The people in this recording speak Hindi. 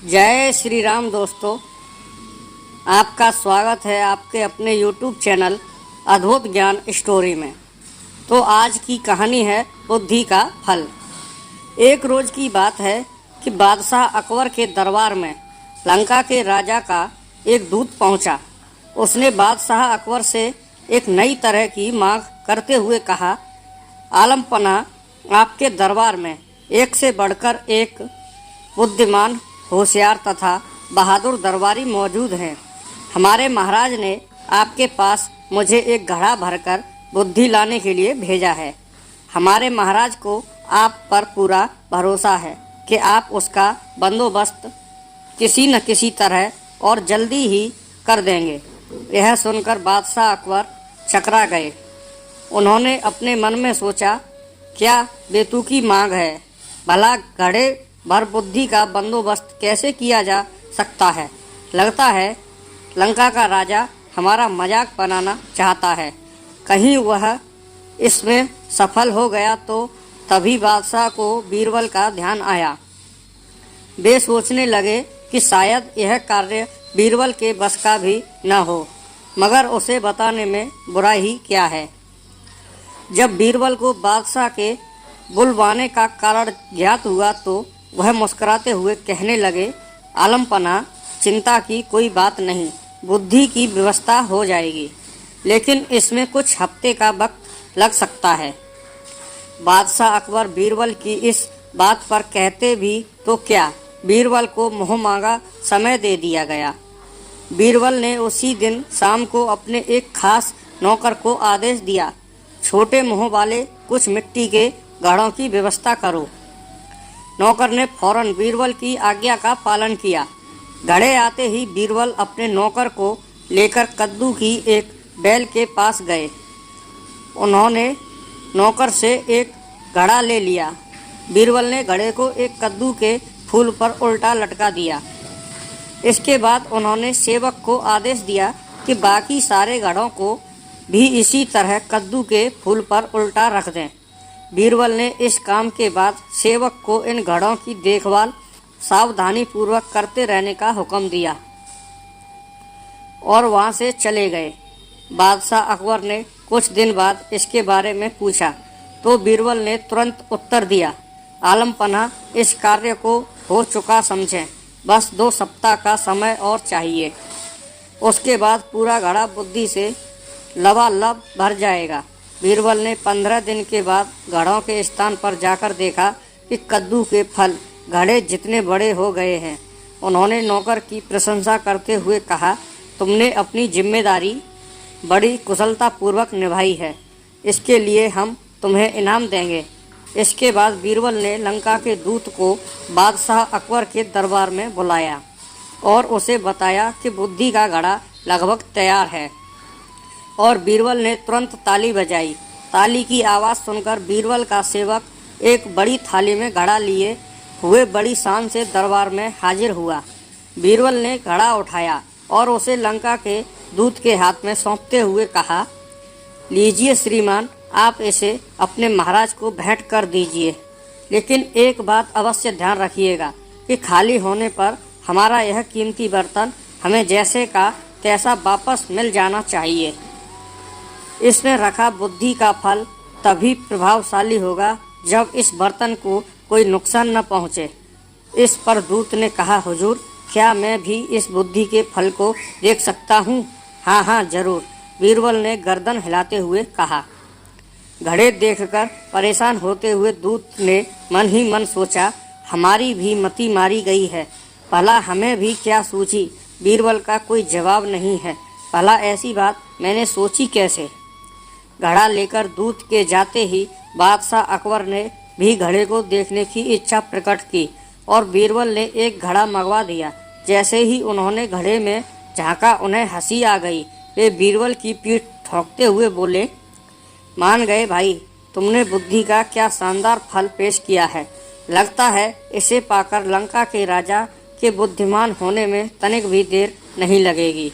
जय श्री राम दोस्तों, आपका स्वागत है आपके अपने YouTube चैनल अद्भुत ज्ञान स्टोरी में। तो आज की कहानी है बुद्धि का फल। एक रोज की बात है कि बादशाह अकबर के दरबार में लंका के राजा का एक दूत पहुंचा। उसने बादशाह अकबर से एक नई तरह की मांग करते हुए कहा, आलमपना, आपके दरबार में एक से बढ़कर एक बुद्धिमान, होशियार तथा बहादुर दरबारी मौजूद हैं। हमारे महाराज ने आपके पास मुझे एक घड़ा भरकर बुद्धि लाने के लिए भेजा है। हमारे महाराज को आप पर पूरा भरोसा है कि आप उसका बंदोबस्त किसी न किसी तरह और जल्दी ही कर देंगे। यह सुनकर बादशाह अकबर चकरा गए। उन्होंने अपने मन में सोचा, क्या बेतुकी मांग है, भला घड़े भर बुद्धि का बंदोबस्त कैसे किया जा सकता है। लगता है लंका का राजा हमारा मजाक बनाना चाहता है। कहीं वह इसमें सफल हो गया तो तभी बादशाह को बीरबल का ध्यान आया। वे सोचने लगे कि शायद यह कार्य बीरबल के बस का भी न हो, मगर उसे बताने में बुराई ही क्या है। जब बीरबल को बादशाह के बुलवाने का कारण ज्ञात हुआ तो वह मुस्कुराते हुए कहने लगे, आलमपना, चिंता की कोई बात नहीं, बुद्धि की व्यवस्था हो जाएगी, लेकिन इसमें कुछ हफ्ते का वक्त लग सकता है। बादशाह अकबर बीरबल की इस बात पर कहते भी तो क्या, बीरबल को मुँह मांगा समय दे दिया गया। बीरबल ने उसी दिन शाम को अपने एक खास नौकर को आदेश दिया, छोटे मुँह वाले कुछ मिट्टी के घड़ों की व्यवस्था करो। नौकर ने फौरन बीरबल की आज्ञा का पालन किया। घड़े आते ही बीरबल अपने नौकर को लेकर कद्दू की एक बैल के पास गए। उन्होंने नौकर से एक घड़ा ले लिया। बीरबल ने घड़े को एक कद्दू के फूल पर उल्टा लटका दिया। इसके बाद उन्होंने सेवक को आदेश दिया कि बाकी सारे घड़ों को भी इसी तरह कद्दू के फूल पर उल्टा रख दें। बीरबल ने इस काम के बाद सेवक को इन घड़ों की देखभाल सावधानी पूर्वक करते रहने का हुक्म दिया और वहां से चले गए। बादशाह अकबर ने कुछ दिन बाद इसके बारे में पूछा तो बीरबल ने तुरंत उत्तर दिया, आलमपना, इस कार्य को हो चुका समझें, बस 2 सप्ताह का समय और चाहिए। उसके बाद पूरा घड़ा बुद्धि से लबालब भर जाएगा। बीरबल ने 15 दिन के बाद घड़ों के स्थान पर जाकर देखा कि कद्दू के फल घड़े जितने बड़े हो गए हैं। उन्होंने नौकर की प्रशंसा करते हुए कहा, तुमने अपनी जिम्मेदारी बड़ी कुशलतापूर्वक निभाई है, इसके लिए हम तुम्हें इनाम देंगे। इसके बाद बीरबल ने लंका के दूत को बादशाह अकबर के दरबार में बुलाया और उसे बताया कि बुद्धि का घड़ा लगभग तैयार है। और बीरबल ने तुरंत ताली बजाई। ताली की आवाज़ सुनकर बीरबल का सेवक एक बड़ी थाली में घड़ा लिए हुए बड़ी शान से दरबार में हाजिर हुआ। बीरबल ने घड़ा उठाया और उसे लंका के दूत के हाथ में सौंपते हुए कहा, लीजिए श्रीमान, आप इसे अपने महाराज को भेंट कर दीजिए, लेकिन एक बात अवश्य ध्यान रखिएगा कि खाली होने पर हमारा यह कीमती बर्तन हमें जैसे का तैसा वापस मिल जाना चाहिए। इसमें रखा बुद्धि का फल तभी प्रभावशाली होगा जब इस बर्तन को कोई नुकसान न पहुँचे। इस पर दूत ने कहा, हुजूर, क्या मैं भी इस बुद्धि के फल को देख सकता हूँ? हाँ हाँ, जरूर, बीरबल ने गर्दन हिलाते हुए कहा। घड़े देखकर परेशान होते हुए दूत ने मन ही मन सोचा, हमारी भी मति मारी गई है, भला हमें भी क्या सूझी। बीरबल का कोई जवाब नहीं है, भला ऐसी बात मैंने सोची कैसे। घड़ा लेकर दूत के जाते ही बादशाह अकबर ने भी घड़े को देखने की इच्छा प्रकट की और बीरबल ने एक घड़ा मंगवा दिया। जैसे ही उन्होंने घड़े में झांका, उन्हें हंसी आ गई। वे बीरबल की पीठ ठोंकते हुए बोले, मान गए भाई, तुमने बुद्धि का क्या शानदार फल पेश किया है। लगता है इसे पाकर लंका के राजा के बुद्धिमान होने में तनिक भी देर नहीं लगेगी।